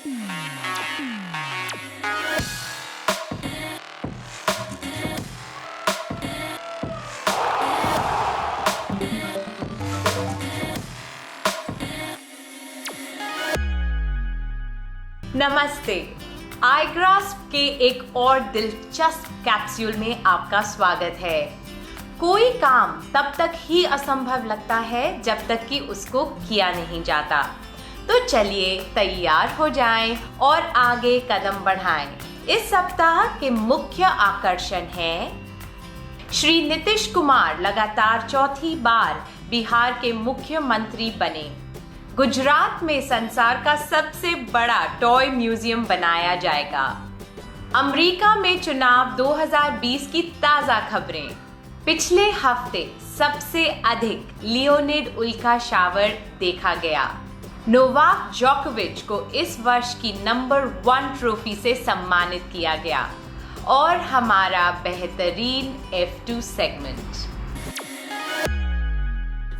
नमस्ते। iGrasp के एक और दिलचस्प कैप्सूल में आपका स्वागत है। कोई काम तब तक ही असंभव लगता है जब तक कि उसको किया नहीं जाता। तो चलिए तैयार हो जाएं और आगे कदम बढ़ाएं। इस सप्ताह के मुख्य आकर्षण हैं श्री नीतीश कुमार लगातार चौथी बार बिहार के मुख्यमंत्री बने। गुजरात में संसार का सबसे बड़ा टॉय म्यूजियम बनाया जाएगा। अमेरिका में चुनाव 2020 की ताज़ा खबरें। पिछले हफ्ते सबसे अधिक लियोनिड उल्का शावर देखा गया। नोवाक जोकोविच को इस वर्ष की नंबर 1 ट्रॉफी से सम्मानित किया गया। और हमारा बेहतरीन F2 segment.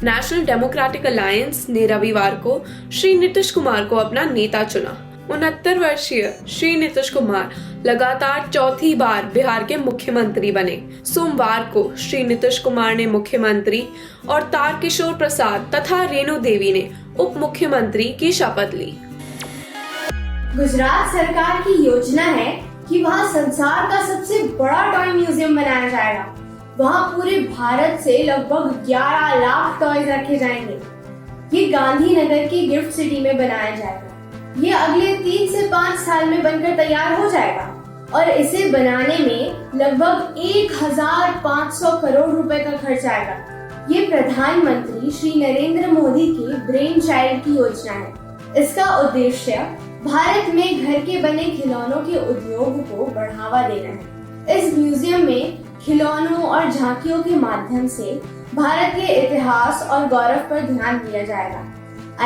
National democratic alliance ने रविवार को श्री नीतीश कुमार को अपना नेता चुना। 69 वर्षीय श्री नीतीश कुमार लगातार चौथी बार बिहार के मुख्यमंत्री बने। सोमवार को श्री नीतीश कुमार ने मुख्यमंत्री और तारकिशोर प्रसाद तथा रेणु देवी ने उप मुख्यमंत्री की शपथ ली। गुजरात सरकार की योजना है कि वहाँ संसार का सबसे बड़ा टॉय म्यूजियम बनाया जाएगा। वहाँ पूरे भारत से लगभग 11 लाख टॉयज रखे जाएंगे। ये गांधीनगर की गिफ्ट सिटी में बनाया जाएगा। ये अगले 3 से 5 साल में बनकर तैयार हो जाएगा और इसे बनाने में लगभग 1500 करोड़ रुपए का खर्च आएगा। ये प्रधानमंत्री श्री नरेंद्र मोदी की ब्रेन चाइल्ड की योजना है। इसका उद्देश्य भारत में घर के बने खिलौनों के उद्योग को बढ़ावा देना है। इस म्यूजियम में खिलौनों और झांकियों के माध्यम से भारत के इतिहास और गौरव पर ध्यान दिया जाएगा।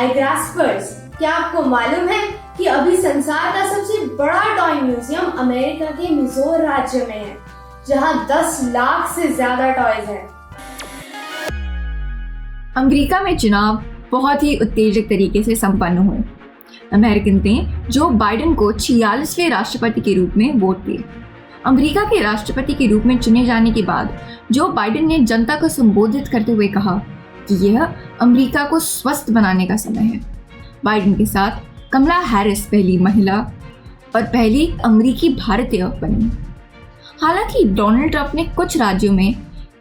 iGraspers, क्या आपको मालूम है कि अभी संसार का सबसे बड़ा टॉय म्यूजियम अमेरिका के मिजोर राज्य में है, जहां 10 लाख से ज्यादा टॉयज हैं। अमेरिका में चुनाव बहुत ही उत्तेजक तरीके से संपन्न हुए। अमेरिकन ने जो बाइडेन को 46वें राष्ट्रपति के रूप में वोट दिए। अमेरिका के राष्ट्रपति के रूप में चुने जाने के बाद जो बाइडेन ने जनता को संबोधित करते हुए कहा कि यह अमेरिका को स्वस्थ बनाने का समय है। बाइडेन के साथ कमला हैरिस पहली महिला और पहली अमेरिकी भारतीय बनी। हालांकि डोनाल्ड ट्रंप ने कुछ राज्यों में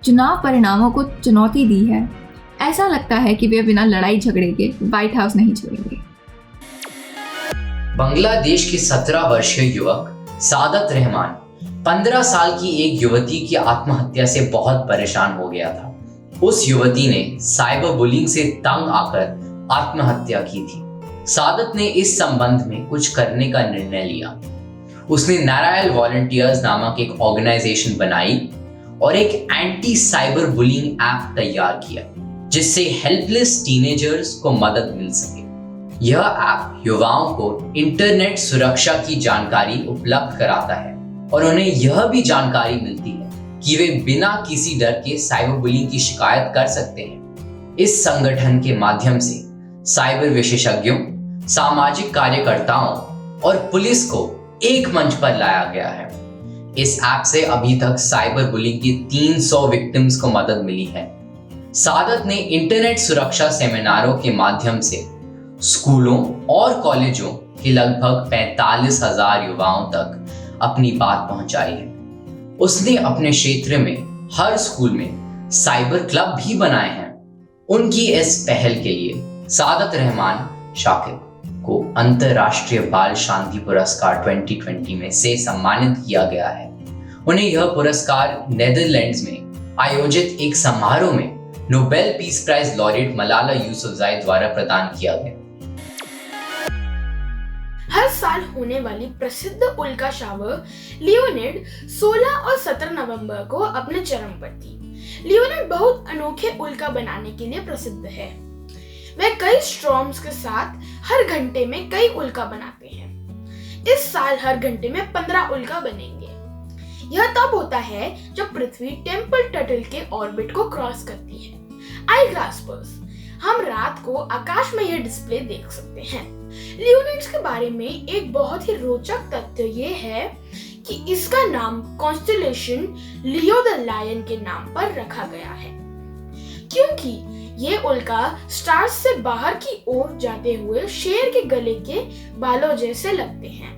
चुनाव परिणामों को चुनौती दी है। ऐसा लगता है कि वे बिना लड़ाई झगड़े के व्हाइट हाउस नहीं छोड़ेंगे। बांग्लादेश के 17 वर्षीय युवक सादत रहमान 15 साल की एक युवती की आत्महत्या से बहुत परेशान हो गया था। उस युवती ने साइबर बुलिंग से तंग आकर आत्महत्या की थी। सादत ने इस संबंध में कुछ करने का निर्णय लिया। उसने नारायल वॉलंटियर्स नामक एक ऑर्गेनाइजेशन बनाई और एक एंटी साइबर बुलिंग ऐप तैयार किया, जिससे हेल्पलेस टीनेजर्स को मदद मिल सके। यह ऐप युवाओं को इंटरनेट सुरक्षा की जानकारी उपलब्ध कराता है और उन्हें यह भी जानकारी मिलती है कि वे बिना किसी डर के साइबर बुलिंग की शिकायत कर सकते हैं। इस संगठन के माध्यम से साइबर विशेषज्ञों, सामाजिक कार्यकर्ताओं और पुलिस को एक मंच पर लाया गया है। इस ऐप से अभी तक साइबर बुलिंग की 300 विक्टिम्स को मदद मिली है। सादत ने इंटरनेट सुरक्षा सेमिनारों के माध्यम से स्कूलों और कॉलेजों के लगभग 45,000 युवाओं तक अपनी बात पहुंचाई है। उसने अपने क्षेत्र में हर स्कूल में साइबर क्लब भी बनाए हैं। उनकी इस पहल के लिए सादत रहमान शाकिब को अंतर्राष्ट्रीय बाल शांति पुरस्कार 2020 में से सम्मानित किया गया है। उन्हें यह पुरस्कार नेदरलैंड्स में आयोजित एक समारोह में Nobel peace prize laureate Malala Yousafzai द्वारा प्रदान किया गया। हर साल होने वाली प्रसिद्ध उल्का शावर लियोनिड 16 और 17 नवंबर को अपने चरम पर थी। लियोनिड बहुत अनोखे उल्का बनाने के लिए प्रसिद्ध है। वे कई स्टॉर्म्स के साथ हर घंटे में कई उल्का बनाते हैं। इस साल हर घंटे में 15 उल्का बनेंगे। यह तब होता है जब पृथ्वी टेम्पल टर्टल के ऑर्बिट को क्रॉस करती है। iGraspers, हम रात को आकाश में यह डिस्प्ले देख सकते हैं। लियोनिड्स के बारे में एक बहुत ही रोचक तथ्य ये है कि इसका नाम कॉन्स्टेलेशन लियो द लायन के नाम पर रखा गया है, क्योंकि ये उल्का स्टार्स से बाहर की ओर जाते हुए शेर के गले के बालों जैसे लगते हैं।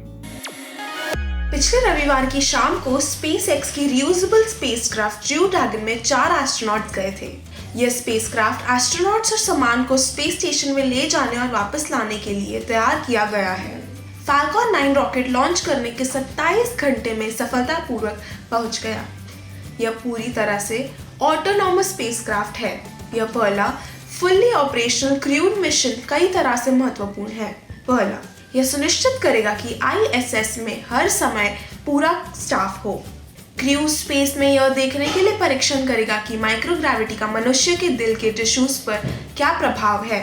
पिछले रविवार की शाम को SpaceX की रियूजेबल स्पेसक्राफ्ट क्रू ड्रैगन में 4 एस्ट्रोनॉट्स गए थे। यह स्पेसक्राफ्ट एस्ट्रोनॉट्स और सामान को स्पेस स्टेशन में ले जाने और वापस लाने के लिए तैयार किया गया है। फाल्कन 9 रॉकेट लॉन्च करने के 27 घंटे में सफलतापूर्वक पहुंच गया। यह पूरी तरह से ऑटोनॉमस स्पेसक्राफ्ट है। यह पहला फुल्ली ऑपरेशनल क्रूड मिशन कई तरह से महत्वपूर्ण है। पहला, यह सुनिश्चित करेगा कि ISS में हर समय पूरा स्टाफ हो। क्रू स्पेस में यह देखने के लिए परीक्षण करेगा कि माइक्रोग्रेविटी का मनुष्य के दिल के टिश्यूज पर क्या प्रभाव है।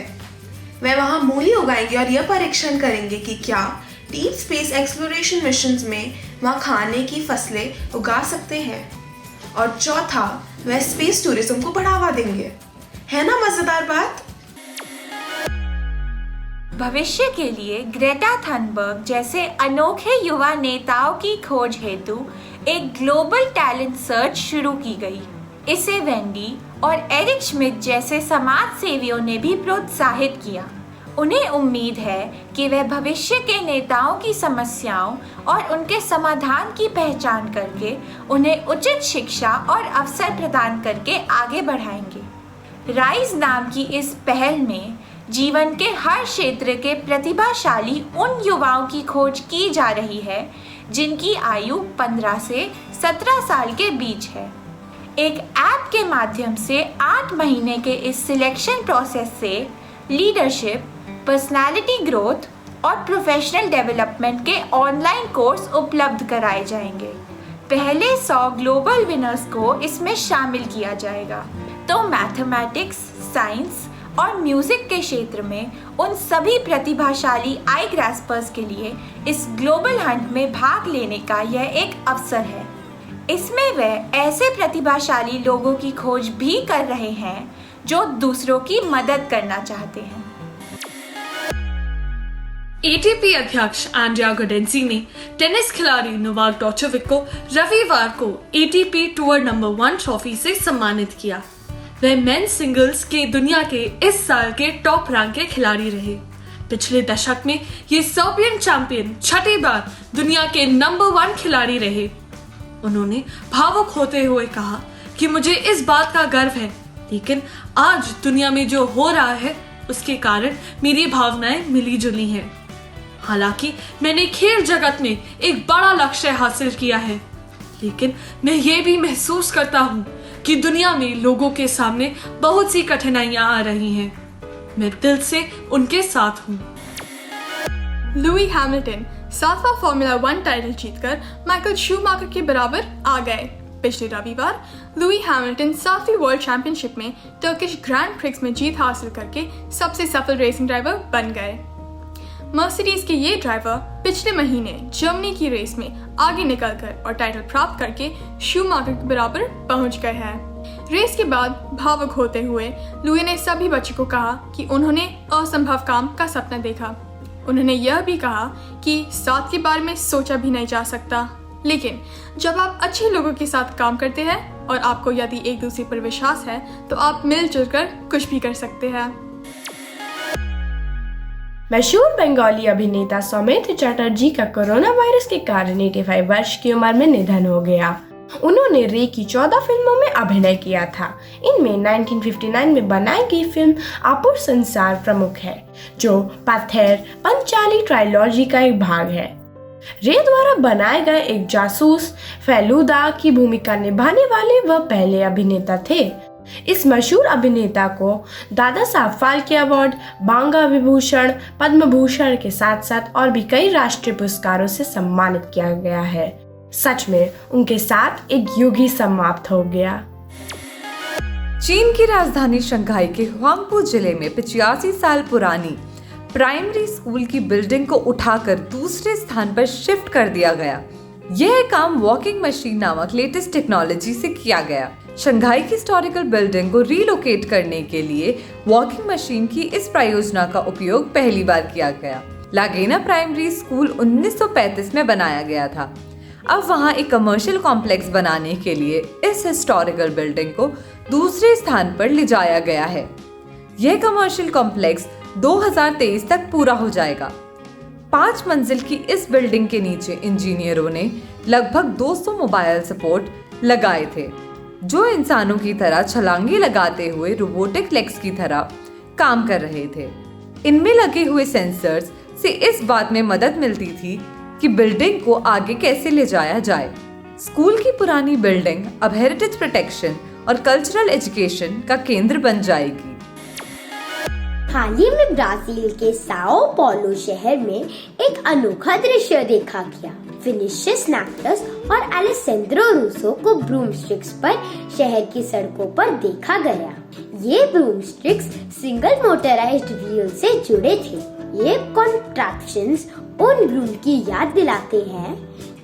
वे वहां मूली उगाएंगे और यह परीक्षण करेंगे कि क्या डीप स्पेस एक्सप्लोरेशन मिशंस में वहां खाने की फसलें उगा सकते हैं। और चौथा, वे स्पेस टूरिज्म को बढ़ावा देंगे। है ना मजेदार बात? भविष्य के लिए ग्रेटा थनबर्ग जैसे अनोखे युवा नेताओं की खोज हेतु एक ग्लोबल टैलेंट सर्च शुरू की गई। इसे वेंडी और एरिक श्मिट जैसे समाज सेवियों ने भी प्रोत्साहित किया। उन्हें उम्मीद है कि वे भविष्य के नेताओं की समस्याओं और उनके समाधान की पहचान करके उन्हें उचित शिक्षा और अवसर प्रदान करके आगे बढ़ाएंगे। राइज नाम की इस पहल में जीवन के हर क्षेत्र के प्रतिभाशाली उन युवाओं की खोज की जा रही है जिनकी आयु 15 से 17 साल के बीच है। एक ऐप के माध्यम से 8 महीने के इस सिलेक्शन प्रोसेस से लीडरशिप, पर्सनालिटी ग्रोथ और प्रोफेशनल डेवलपमेंट के ऑनलाइन कोर्स उपलब्ध कराए जाएंगे। पहले 100 ग्लोबल विनर्स को इसमें शामिल किया जाएगा। तो मैथमेटिक्स, साइंस और म्यूजिक के क्षेत्र में उन सभी प्रतिभाशाली आई ग्रास्पर्स के लिए इस ग्लोबल हंट में भाग लेने का यह एक अवसर है। इसमें वे ऐसे प्रतिभाशाली लोगों की खोज भी कर रहे हैं जो दूसरों की मदद करना चाहते हैं। ATP अध्यक्ष एंड्रिया गोडेंसी ने टेनिस खिलाड़ी नोवाक जोकोविच को रविवार को ATP टूर नंबर 1 ट्रॉफी से सम्मानित किया। वे मेंस सिंगल्स के दुनिया के इस साल के टॉप रैंक के खिलाड़ी रहे। पिछले दशक में ये सर्बियन चैंपियन 6ठी बार दुनिया के नंबर 1 खिलाड़ी रहे। उन्होंने भावुक होते हुए कहा कि मुझे इस बात का गर्व है, लेकिन आज दुनिया में जो हो रहा है उसके कारण मेरी भावनाएं मिली जुली हैं। हालांकि मैंने खेल जगत में एक बड़ा लक्ष्य हासिल किया है, लेकिन मैं ये भी महसूस करता हूँ कि दुनिया में लोगों के सामने बहुत सी कठिनाइयां आ रही हैं। मैं दिल से उनके साथ हूँ। लुई हैमिल्टन 7वां फॉर्मूला 1 टाइटल जीतकर माइकल शूमाकर के बराबर आ गए। पिछले रविवार लुई हैमिल्टन 7वीं वर्ल्ड चैंपियनशिप में टर्किश ग्रैंड प्रिक्स में जीत हासिल करके सबसे सफल रेसिंग ड्राइवर बन गए। मर्सिडीज के ये ड्राइवर पिछले महीने जर्मनी की रेस में आगे निकलकर और टाइटल प्राप्त करके शूमाकर के बराबर पहुंच गए हैं। रेस के बाद भावुक होते हुए लुई ने सभी बच्चों को कहा कि उन्होंने असंभव काम का सपना देखा। उन्होंने यह भी कहा कि साथ के बारे में सोचा भी नहीं जा सकता, लेकिन जब आप अच्छे लोगों के साथ काम करते हैं और आपको यदि एक दूसरे पर विश्वास है तो आप मिलजुल कर कुछ भी कर सकते हैं। मशहूर बंगाली अभिनेता सौमित्र चटर्जी का कोरोना वायरस के कारण 85 वर्ष की उम्र में निधन हो गया। उन्होंने रे की 14 फिल्मों में अभिनय किया था। इनमें 1959 में बनाई गई फिल्म आपुर संसार प्रमुख है, जो पत्थर पंचाली ट्रायलॉजी का एक भाग है। रे द्वारा बनाए गए एक जासूस फेलुदा की भूमिका निभाने वाले वह पहले अभिनेता थे। इस मशहूर अभिनेता को दादा साहब फाल्के अवार्ड, बांगा विभूषण, पद्म भूषण के साथ साथ और भी कई राष्ट्रीय पुरस्कारों से सम्मानित किया गया है। सच में उनके साथ एक युग ही समाप्त हो गया। चीन की राजधानी शंघाई के हुआंगपू जिले में 85 साल पुरानी प्राइमरी स्कूल की बिल्डिंग को उठाकर दूसरे स्थान पर शिफ्ट कर दिया गया। यह काम वॉकिंग मशीन नामक लेटेस्ट टेक्नोलॉजी से किया गया। शंघाई की हिस्टोरिकल बिल्डिंग को रीलोकेट करने के लिए वॉकिंग मशीन की इस परियोजना का उपयोग पहली बार किया गया। लागेना प्राइमरी स्कूल 1935 में बनाया गया था। अब वहां एक कमर्शियल कॉम्प्लेक्स बनाने के लिए इस हिस्टोरिकल बिल्डिंग को दूसरे स्थान पर ले जाया गया है। यह कमर्शियल कॉम्प्लेक्स 2023 तक पूरा हो जाएगा। 5 मंजिल की इस बिल्डिंग के नीचे इंजीनियरों ने लगभग 200 मोबाइल सपोर्ट लगाए थे, जो इंसानों की तरह छलांगे लगाते हुए रोबोटिक लेग्स की तरह काम कर रहे थे। इनमें लगे हुए सेंसर्स से इस बात में मदद मिलती थी कि बिल्डिंग को आगे कैसे ले जाया जाए। स्कूल की पुरानी बिल्डिंग अब हेरिटेज प्रोटेक्शन और कल्चरल एजुकेशन का केंद्र बन जाएगी। हाल ही में ब्राजील के साओ पौलो शहर में एक अनोखा दृश्य देखा गया। विनिशियस नैक्टस और एलेसेंड्रो रूसो को ब्रूमस्टिक्स पर शहर की सड़कों पर देखा गया। ये ब्रूमस्टिक्स सिंगल मोटराइज्ड व्हील से जुड़े थे। ये कॉन्ट्रैप्शंस उन ब्रूम की याद दिलाते हैं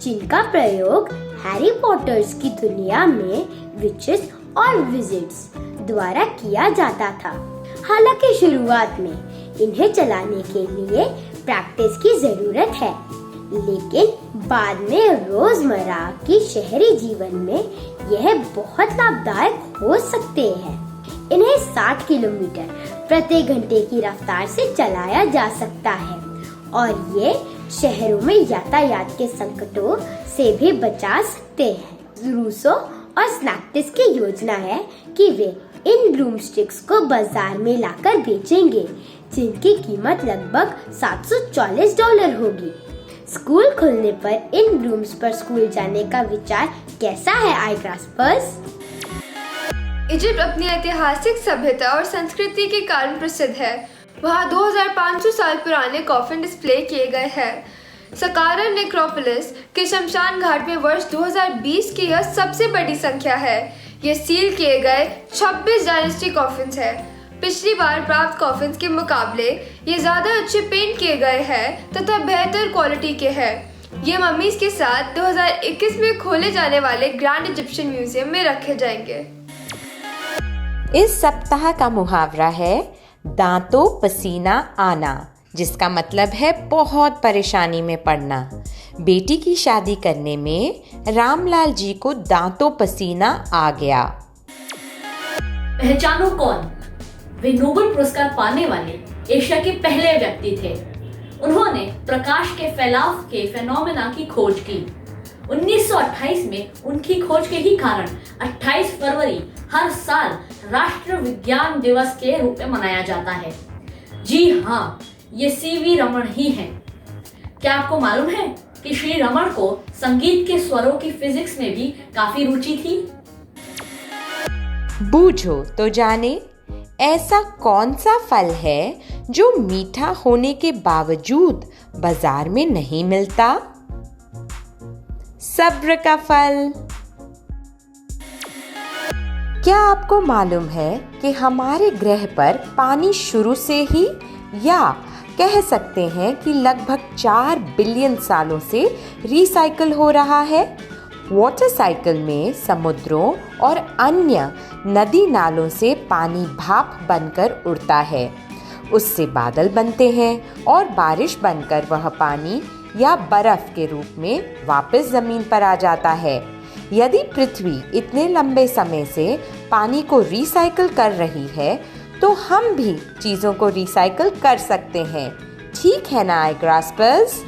जिनका प्रयोग हैरी पॉटर्स की दुनिया में विचेस और विजिट्स द्वारा किया जाता था। हालांकि शुरुआत में इन्हें चलाने के लिए प्रैक्टिस की जरूरत है, लेकिन बाद में रोजमर्रा की शहरी जीवन में यह बहुत लाभदायक हो सकते हैं। इन्हें 60 किलोमीटर प्रति घंटे की रफ्तार से चलाया जा सकता है और ये शहरों में यातायात के संकटों से भी बचा सकते हैं। रूसो और स्नैक्टिस की योजना है कि वे इन ब्रूमस्टिक्स को बाजार में लाकर बेचेंगे, जिनकी कीमत लगभग $740 होगी। स्कूल खुलने पर इन ब्रूम्स पर स्कूल जाने का विचार कैसा है आईग्रास्पर्स? इजिप्ट अपनी ऐतिहासिक सभ्यता और संस्कृति के कारण प्रसिद्ध है। वहाँ 2500 साल पुराने कॉफिन डिस्प्ले किए गए हैं। सकारा नेक्रोपोलिस के शमशान घाट में वर्ष 2020 की यह सबसे बड़ी संख्या है। ये सील किए गए 26 डायनेस्टी कॉफिन्स है। पिछली बार प्राप्त कॉफिन्स के मुकाबले ये ज़्यादा अच्छे पेंट किए गए हैं तथा बेहतर क्वालिटी के हैं। ये मम्मीज के साथ 2021 में खोले जाने वाले ग्रैंड इजिप्शियन म्यूजियम में रखे जाएंगे। इस सप्ताह का मुहावरा है दांतों पसीना आना, जिसका मतलब है बहुत परेशानी में पड़ना। बेटी की शादी करने में रामलाल जी को दांतों पसीना आ गया। पहचानो कौन? वे नोबेल पुरस्कार पाने वाले एशिया के पहले व्यक्ति थे। उन्होंने प्रकाश के फैलाव के फेनोमेना की खोज की। 1928 में उनकी खोज के ही कारण 28 फरवरी हर साल राष्ट्रीय विज्ञान दिवस के रूप में मनाया जाता है। जी हाँ, ये सीवी रमन ही हैं। क्या आपको मालूम है कि श्री रमन को संगीत के स्वरों की फिजिक्स में भी काफी रुचि थी? बूझो तो जाने, ऐसा कौन सा फल है जो मीठा होने के बावजूद बाजार में नहीं मिलता? सब्र का फल। क्या आपको मालूम है कि हमारे ग्रह पर पानी शुरू से ही, या कह सकते हैं कि लगभग 4 बिलियन सालों से रिसाइकल हो रहा है? वाटर साइकिल में समुद्रों और अन्य नदी नालों से पानी भाप बनकर उड़ता है। उससे बादल बनते हैं और बारिश बनकर वह पानी या बर्फ के रूप में वापस जमीन पर आ जाता है। यदि पृथ्वी इतने लंबे समय से पानी को रिसाइकिल कर रही है, तो हम भी चीजों को रिसाइकिल कर सकते हैं। ठीक है ना आईग्रास्पर्स?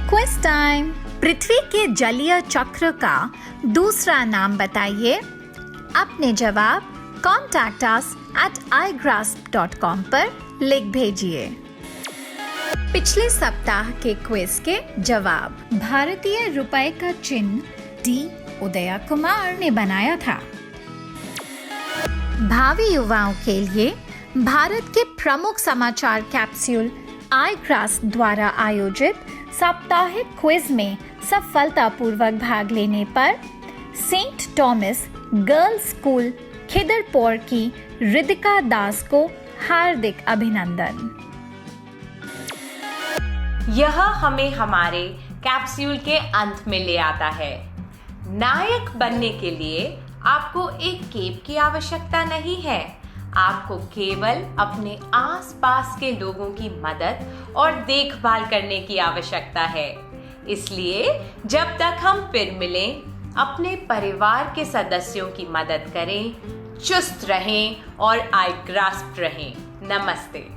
Quiz time. पृथ्वी के जलीय चक्र का दूसरा नाम बताइए। अपने जवाब contact@igrasp.com पर लिख भेजिए। पिछले सप्ताह के क्विज के जवाब। भारतीय रुपए का चिन्ह डी उदय कुमार ने बनाया था। भावी युवाओं के लिए भारत के प्रमुख समाचार कैप्सूल आईग्रास द्वारा आयोजित साप्ताहिक क्विज में सफलतापूर्वक भाग लेने पर Saint Thomas girls school Khidirpur की रिदिका दास को हार्दिक अभिनंदन। यह हमें हमारे कैप्सूल के अंत में ले आता है। नायक बनने के लिए आपको एक केप की आवश्यकता नहीं है। आपको केवल अपने आसपास के लोगों की मदद और देखभाल करने की आवश्यकता है। इसलिए जब तक हम फिर मिलें, अपने परिवार के सदस्यों की मदद करें, चुस्त रहें और आई ग्रास्प रहें। नमस्ते।